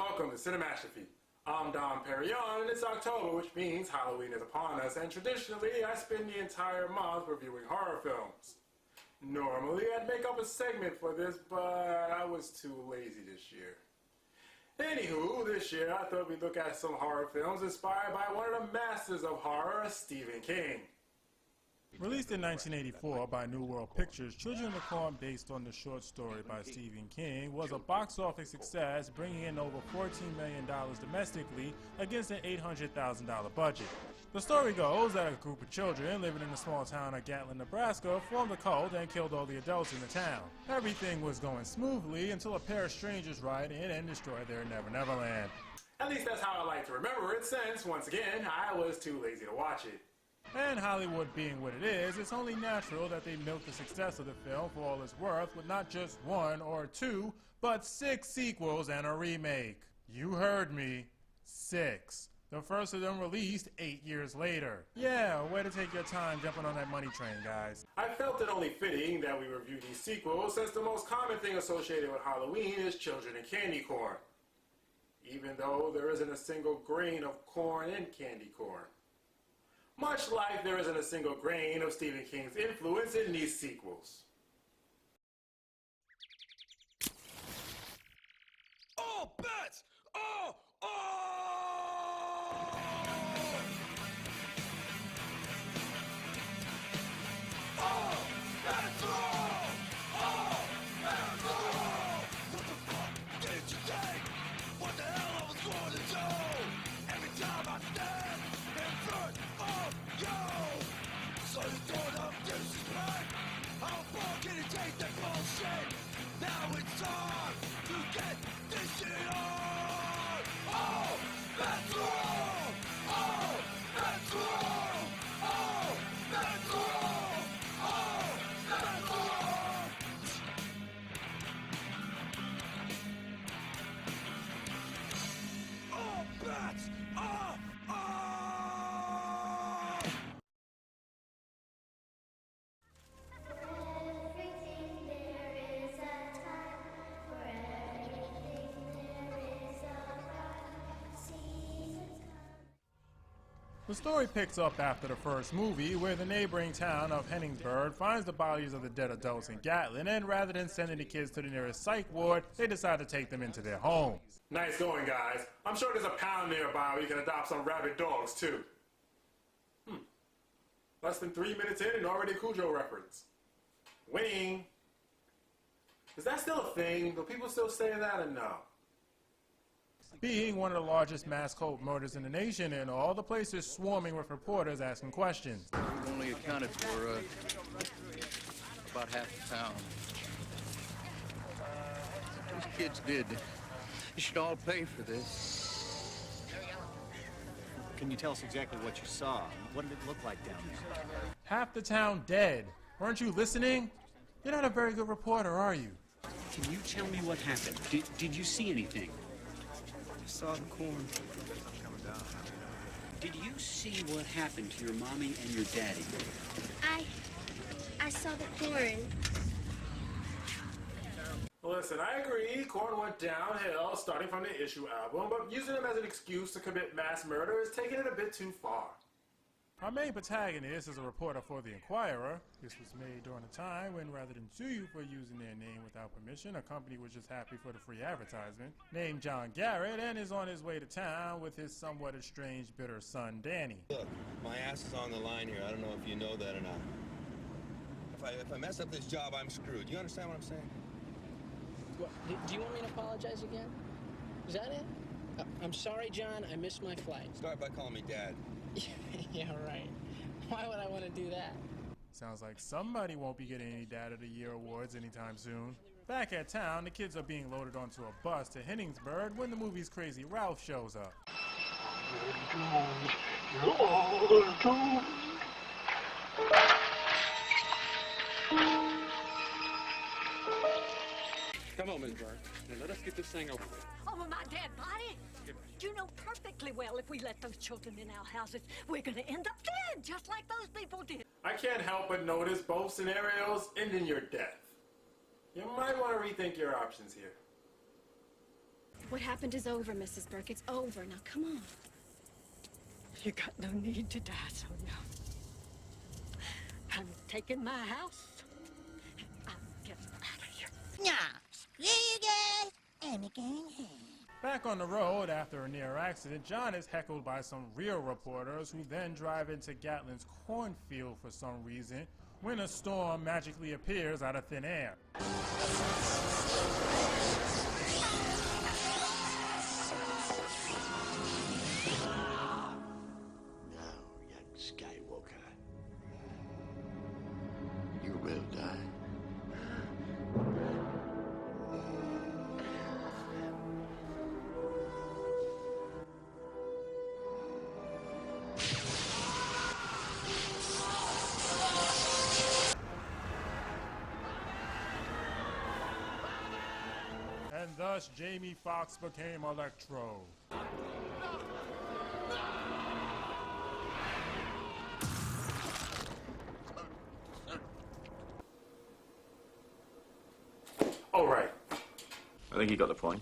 welcome to Cinematrophy. I'm Don Perignon, and it's October, which means Halloween is upon us, and traditionally, I spend the entire month reviewing horror films. Normally, I'd make up a segment for this, but I was too lazy this year. Anywho, this year I thought we'd look at some horror films inspired by one of the masters of horror, Stephen King. Released in 1984 by New World Pictures, Children of the Corn, based on the short story by Stephen King, was a box office success, bringing in over $14 million domestically against an $800,000 budget. The story goes that a group of children living in the small town of Gatlin, Nebraska, formed a cult and killed all the adults in the town. Everything was going smoothly until a pair of strangers ride in and destroy their Never Never Land. At least that's how I like to remember it, since, once again, I was too lazy to watch it. And Hollywood being what it is, it's only natural that they milk the success of the film for all it's worth with not just 1 or 2, but 6 sequels and a remake. You heard me. 6. The first of them released 8 years later. Yeah, way to take your time jumping on that money train, guys. I felt it only fitting that we review these sequels, since the most common thing associated with Halloween is children and candy corn. Even though there isn't a single grain of corn in candy corn. Much like there isn't a single grain of Stephen King's influence in these sequels. Oh, bats! Oh! Oh! Oh! Bats! Oh! Bats! What the fuck did you think? What the hell I was going to do? Every time I stand in front of you, so you don't have disrespect. How far can you take that bullshit? Now it's time to get this shit on. Oh, that's wrong. Oh, that's wrong. Oh, that's wrong. Oh, that's wrong. Oh, bats. Oh, oh. The story picks up after the first movie, where the neighboring town of Henningsburg finds the bodies of the dead adults in Gatlin, and rather than sending the kids to the nearest psych ward, they decide to take them into their home. Nice going, guys. I'm sure there's a pound nearby where you can adopt some rabid dogs, too. Less than 3 minutes in and already a Cujo reference. Winning. Is that still a thing? Do people still say that or no? Being one of the largest mass cult murders in the nation and all, the place is swarming with reporters asking questions. We've only accounted for about half the town. These kids did. You should all pay for this. Can you tell us exactly what you saw? What did it look like down there? Half the town dead. Weren't you listening? You're not a very good reporter, are you? Can you tell me what happened? Did you see anything? I saw the corn. Did you see what happened to your mommy and your daddy? I saw the corn. Listen, I agree, Korn went downhill starting from the Issue album, but using them as an excuse to commit mass murder is taking it a bit too far. Our main protagonist is a reporter for The Inquirer. This was made during a time when, rather than sue you for using their name without permission, a company was just happy for the free advertisement, named John Garrett, and is on his way to town with his somewhat estranged, bitter son, Danny. Look, my ass is on the line here. I don't know if you know that or not. If I mess up this job, I'm screwed. You understand what I'm saying? What, do you want me to apologize again? Is that it? I'm sorry, John. I missed my flight. Start by calling me Dad. Yeah, right. Why would I want to do that? Sounds like somebody won't be getting any Dad of the Year awards anytime soon. Back at town, the kids are being loaded onto a bus to Henningsburg when the movie's Crazy Ralph shows up. Come on, Miss Burke. Now let us get this thing over with. Over my dead body? You know perfectly well if we let those children in our houses, we're going to end up dead, just like those people did. I can't help but notice both scenarios end in your death. You might want to rethink your options here. What happened is over, Mrs. Burke. It's over. Now, come on. You got no need to die so young. I'm taking my house. I'm getting out of here. Nah, screw you guys. I'm going home. Back on the road after a near accident, John is heckled by some real reporters who then drive into Gatlin's cornfield for some reason when a storm magically appears out of thin air. Now, young Skywalker, you will die. And thus, Jamie Foxx became Electro. All right. I think you got the point.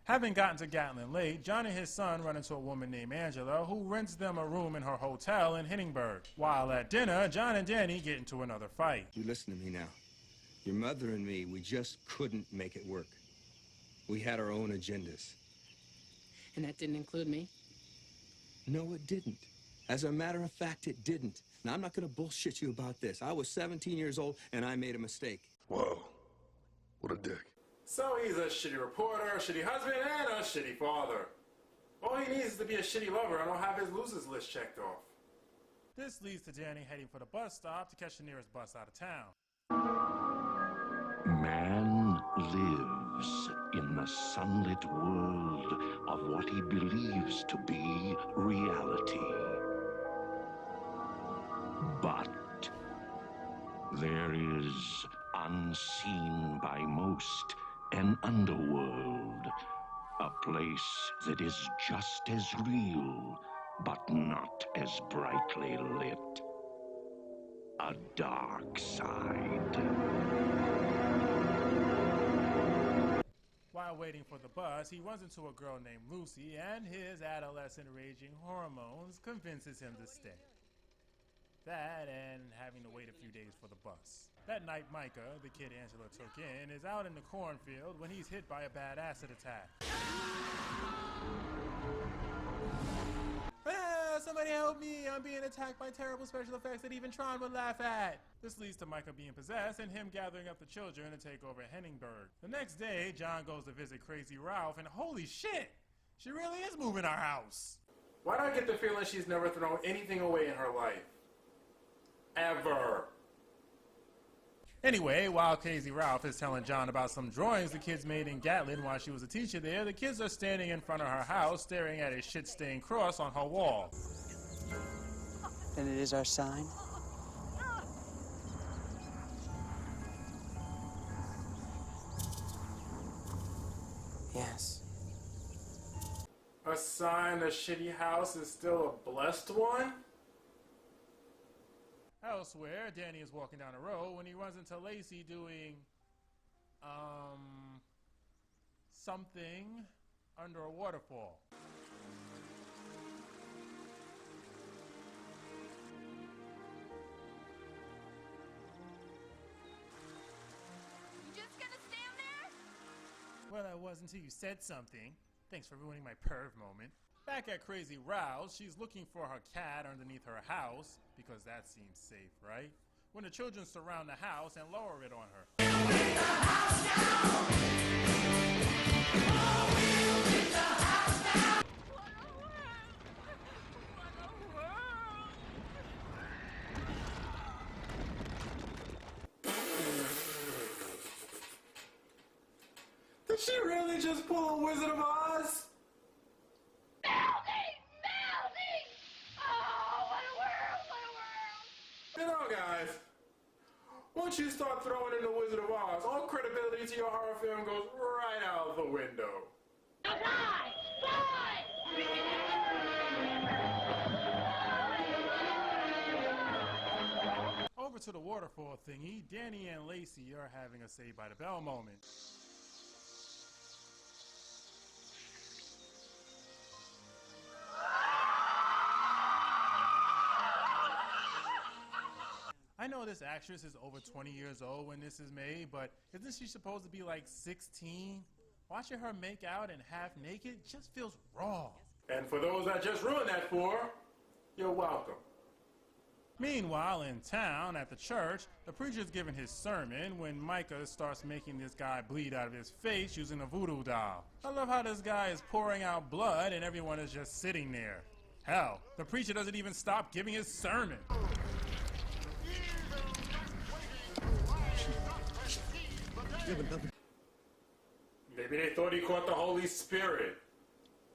Having gotten to Gatlin late, John and his son run into a woman named Angela who rents them a room in her hotel in Hindenburg. While at dinner, John and Danny get into another fight. You listen to me now. Your mother and me, we just couldn't make it work. We had our own agendas. And that didn't include me? No, it didn't. As a matter of fact, it didn't. Now, I'm not going to bullshit you about this. I was 17 years old, and I made a mistake. Whoa. What a dick. So he's a shitty reporter, a shitty husband, and a shitty father. All he needs is to be a shitty lover and I'll have his losers list checked off. This leads to Danny heading for the bus stop to catch the nearest bus out of town. Man lives in the sunlit world of what he believes to be reality. But there is, unseen by most, an underworld, a place that is just as real, but not as brightly lit. A dark side. While waiting for the bus, he runs into a girl named Lucy, and his adolescent raging hormones convinces him to stay. That and having to wait a few days for the bus. That night, Micah, the kid Angela took in, is out in the cornfield when he's hit by a bad acid attack. Ah, somebody help me! I'm being attacked by terrible special effects that even Tron would laugh at! This leads to Micah being possessed and him gathering up the children to take over Hindenburg. The next day, John goes to visit Crazy Ralph, and holy shit! She really is moving our house! Why do I get the feeling she's never thrown anything away in her life? Ever. Anyway, while Crazy Ralph is telling John about some drawings the kids made in Gatlin while she was a teacher there, the kids are standing in front of her house staring at a shit-stained cross on her wall. Then it is our sign? Yes. A sign the shitty house is still a blessed one? Elsewhere, Danny is walking down the road when he runs into Lacey doing, something under a waterfall. You just gonna stand there? Well, I was until you said something. Thanks for ruining my perv moment. Back at Crazy Ralph's, she's looking for her cat underneath her house, because that seems safe, right? When the children surround the house and lower it on her. Did she really just pull a Wizard of Oz? You know, guys, once you start throwing in the Wizard of Oz, all credibility to your horror film goes right out the window. Over to the waterfall thingy, Danny and Lacey are having a Saved by the Bell moment. I know this actress is over 20 years old when this is made, but isn't she supposed to be like 16? Watching her make out and half naked just feels wrong. And for those I just ruined that for, you're welcome. Meanwhile, in town, at the church, the preacher's giving his sermon when Micah starts making this guy bleed out of his face using a voodoo doll. I love how this guy is pouring out blood and everyone is just sitting there. Hell, the preacher doesn't even stop giving his sermon. Maybe they thought he caught the Holy Spirit.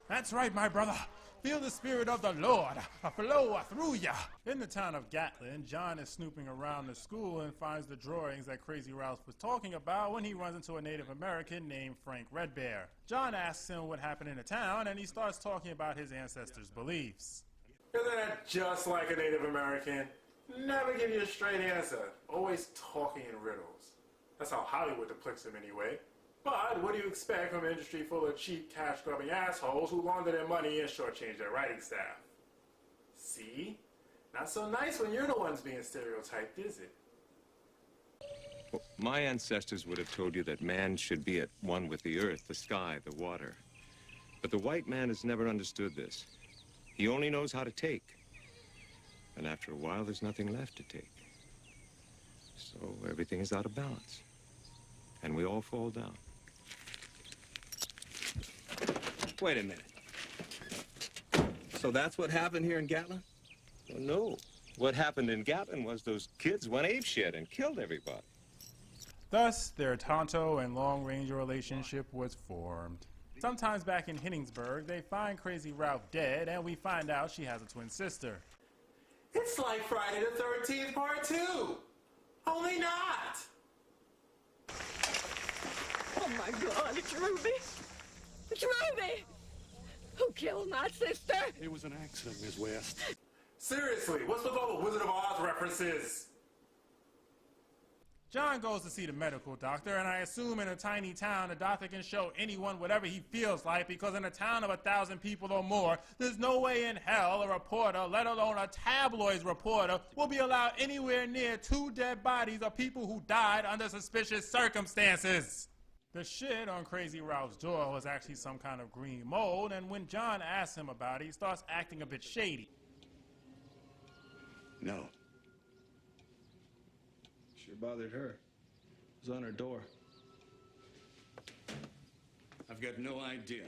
That's right, my brother. Feel the Spirit of the Lord flow through ya. In the town of Gatlin, John is snooping around the school and finds the drawings that Crazy Ralph was talking about when he runs into a Native American named Frank Red Bear. John asks him what happened in the town, and he starts talking about his ancestors' beliefs. Isn't that just like a Native American? Never give you a straight answer. Always talking in riddles. That's how Hollywood depicts him anyway. But what do you expect from an industry full of cheap, cash-grubbing assholes who launder their money and shortchange their writing staff? See? Not so nice when you're the ones being stereotyped, is it? Well, my ancestors would have told you that man should be at one with the earth, the sky, the water. But the white man has never understood this. He only knows how to take. And after a while, there's nothing left to take. So everything is out of balance. And we all fall down. Wait a minute. So that's what happened here in Gatlin? Well, no. What happened in Gatlin was those kids went apeshit and killed everybody. Thus, their Tonto and Long Ranger relationship was formed. Sometimes back in Hinningsburg, they find Crazy Ralph dead, and we find out she has a twin sister. It's like Friday the 13th Part 2. Only not. Oh my God, it's Ruby! It's Ruby! Who killed my sister? It was an accident, Miss West. Seriously, what's with all the Wizard of Oz references? John goes to see the medical doctor, and I assume in a tiny town, the doctor can show anyone whatever he feels like, because in a town of 1,000 people or more, there's no way in hell a reporter, let alone a tabloid reporter, will be allowed anywhere near 2 dead bodies of people who died under suspicious circumstances. The shit on Crazy Ralph's door was actually some kind of green mold, and when John asks him about it, he starts acting a bit shady. No. Sure bothered her. It was on her door. I've got no idea.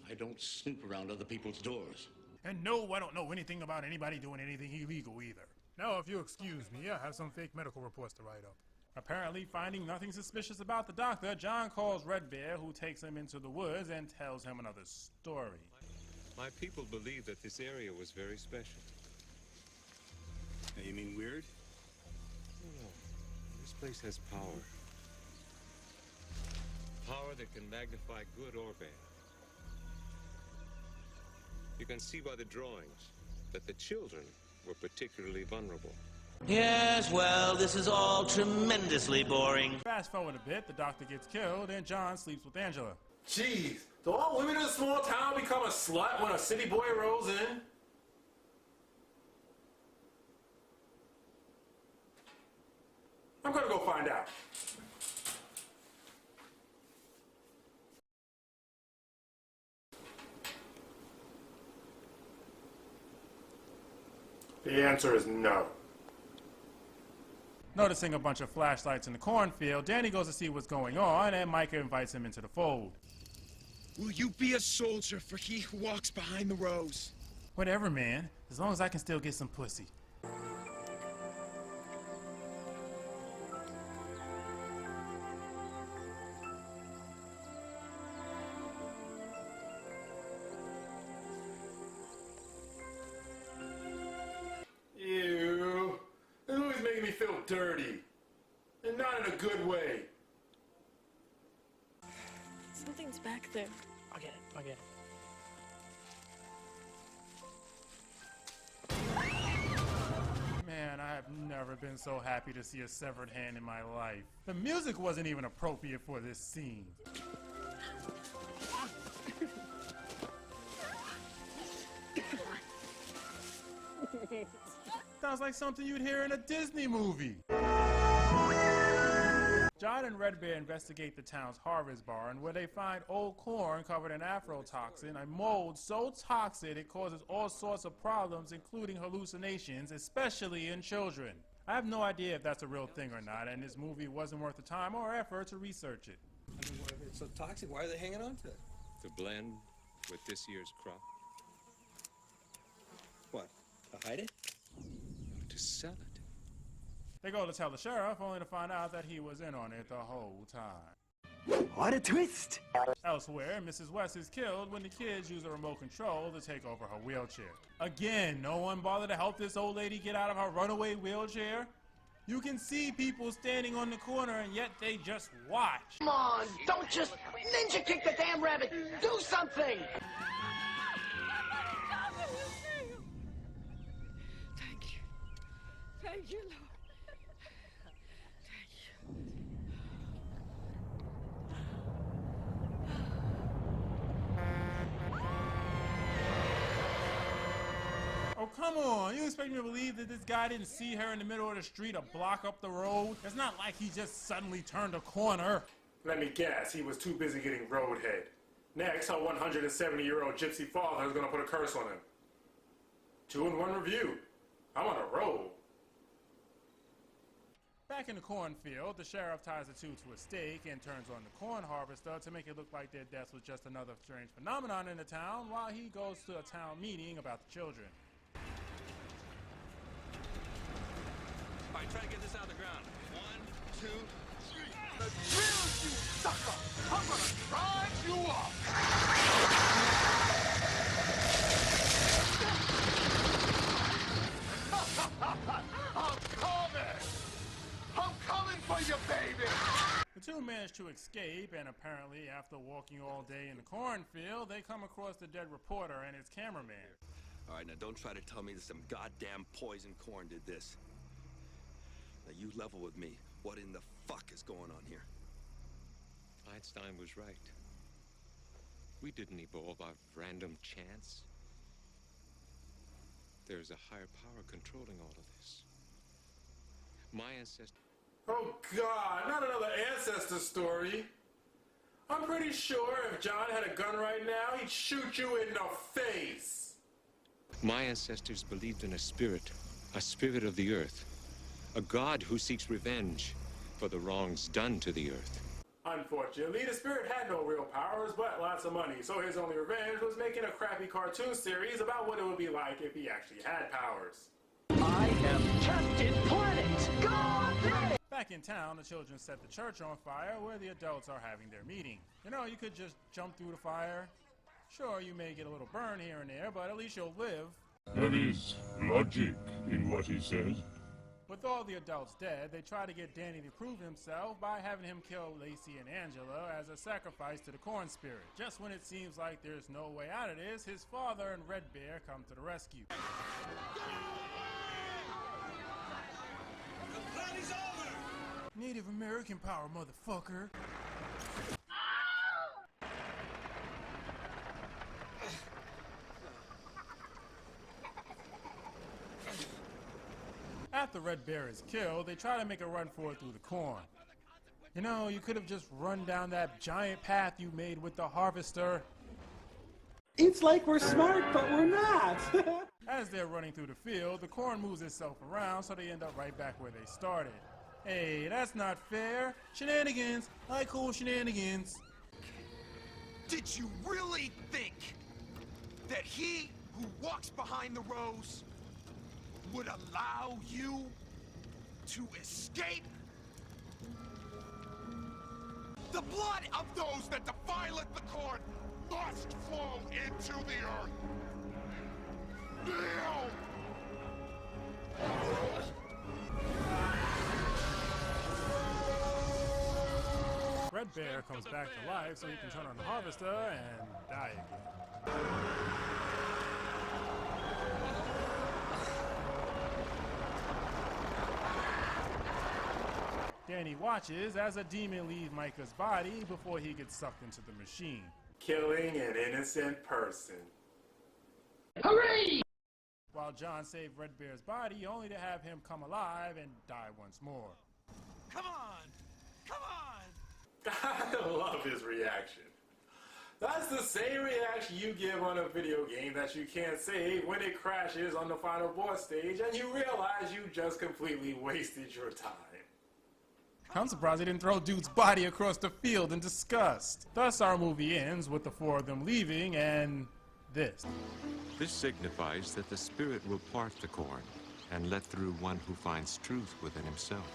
I don't snoop around other people's doors. And no, I don't know anything about anybody doing anything illegal either. Now, if you'll excuse me, I have some fake medical reports to write up. Apparently, finding nothing suspicious about the doctor, John calls Red Bear, who takes him into the woods and tells him another story. My people believe that this area was very special. You mean weird? No. This place has power. Power that can magnify good or bad. You can see by the drawings that the children were particularly vulnerable. Yes, well, this is all tremendously boring. Fast forward a bit, the doctor gets killed, and John sleeps with Angela. Jeez, do all women in a small town become a slut when a city boy rolls in? I'm gonna go find out. The answer is no. Noticing a bunch of flashlights in the cornfield, Danny goes to see what's going on, and Micah invites him into the fold. Will you be a soldier for he who walks behind the rows? Whatever, man. As long as I can still get some pussy. Ew. It's always making me feel dirty. And not in a good way. Something's back there. I'll get it. I'll get it. Man, I have never been so happy to see a severed hand in my life. The music wasn't even appropriate for this scene. Sounds like something you'd hear in a Disney movie. John and Red Bear investigate the town's harvest barn, where they find old corn covered in aflatoxin, a mold so toxic it causes all sorts of problems, including hallucinations, especially in children. I have no idea if that's a real thing or not, and this movie wasn't worth the time or effort to research it. I mean, if it's so toxic, why are they hanging on to it? To blend with this year's crop. What, to hide it? To sell it. They go to tell the sheriff, only to find out that he was in on it the whole time. What a twist! Elsewhere, Mrs. West is killed when the kids use a remote control to take over her wheelchair. Again, no one bothered to help this old lady get out of her runaway wheelchair? You can see people standing on the corner and yet they just watch. Come on, don't just ninja kick the damn rabbit. Do something! Thank you. Thank you, Lord. Oh, come on. You expect me to believe that this guy didn't see her in the middle of the street a block up the road? It's not like he just suddenly turned a corner. Let me guess, he was too busy getting roadhead. Next, her 170-year-old gypsy father is going to put a curse on him. 2-in-1 review. I'm on a roll. Back in the cornfield, the sheriff ties the two to a stake and turns on the corn harvester to make it look like their death was just another strange phenomenon in the town while he goes to a town meeting about the children. All right, try to get this out of the ground. 1, 2, 3. The drill, you sucker! I'm gonna drive you up! I'm coming! I'm coming for you, baby! The two manage to escape, and apparently, after walking all day in the cornfield, they come across the dead reporter and his cameraman. All right, now don't try to tell me that some goddamn poison corn did this. Now you level with me. What in the fuck is going on here? Einstein was right. We didn't evolve out of random chance. There's a higher power controlling all of this. My ancestors... Oh God, not another ancestor story. I'm pretty sure if John had a gun right now, he'd shoot you in the face. My ancestors believed in a spirit of the earth. A god who seeks revenge for the wrongs done to the earth. Unfortunately, the spirit had no real powers, but lots of money, so his only revenge was making a crappy cartoon series about what it would be like if he actually had powers. I am Captain Planet! God damn! Back in town, the children set the church on fire where the adults are having their meeting. You know, you could just jump through the fire. Sure, you may get a little burn here and there, but at least you'll live. There is logic in what he says. With all the adults dead, they try to get Danny to prove himself by having him kill Lacey and Angela as a sacrifice to the corn spirit. Just when it seems like there's no way out of this, his father and Red Bear come to the rescue. The party's over! Native American power, motherfucker. After Red Bear is killed, they try to make a run for it through the corn. You know, you could have just run down that giant path you made with the harvester. It's like we're smart, but we're not. As they're running through the field, the corn moves itself around, so they end up right back where they started. Hey, that's not fair. Shenanigans. I call shenanigans. Did you really think that he who walks behind the rows would allow you to escape? The blood of those that defileth the corn must flow into the earth. Now! Red Bear comes back to life so he can turn on the harvester and die again. Danny watches as a demon leaves Micah's body before he gets sucked into the machine. Killing an innocent person. Hooray! while John saved Red Bear's body only to have him come alive and die once more. Come on! Come on! I love his reaction. That's the same reaction you give on a video game that you can't save when it crashes on the final boss stage and you realize you just completely wasted your time. I'm surprised they didn't throw dude's body across the field in disgust. Thus, our movie ends with the four of them leaving and this. This signifies that the Spirit will part the corn and let through one who finds truth within himself.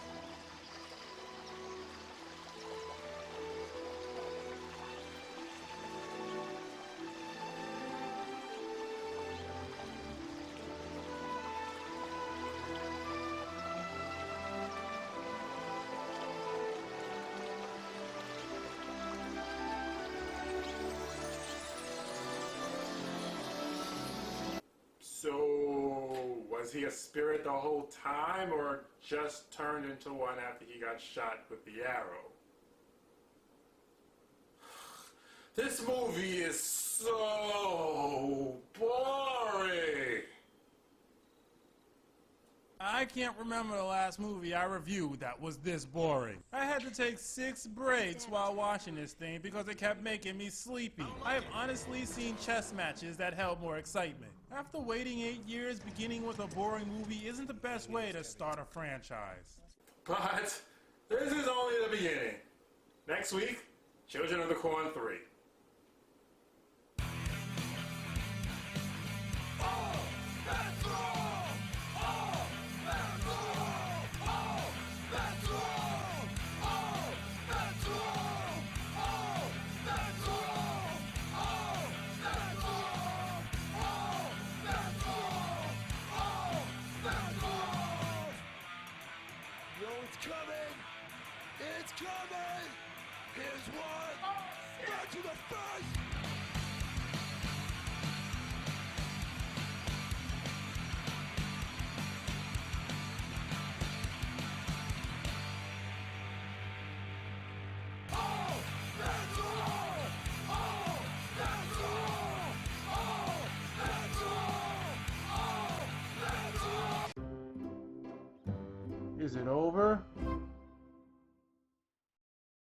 So, was he a spirit the whole time, or just turned into one after he got shot with the arrow? This movie is so boring! I can't remember the last movie I reviewed that was this boring. I had to take 6 breaks while watching this thing because it kept making me sleepy. I have honestly seen chess matches that held more excitement. After waiting 8 years, beginning with a boring movie isn't the best way to start a franchise. But this is only the beginning. Next week, Children of the Corn 3. It's coming! Here's one! Right to the face! Is it over?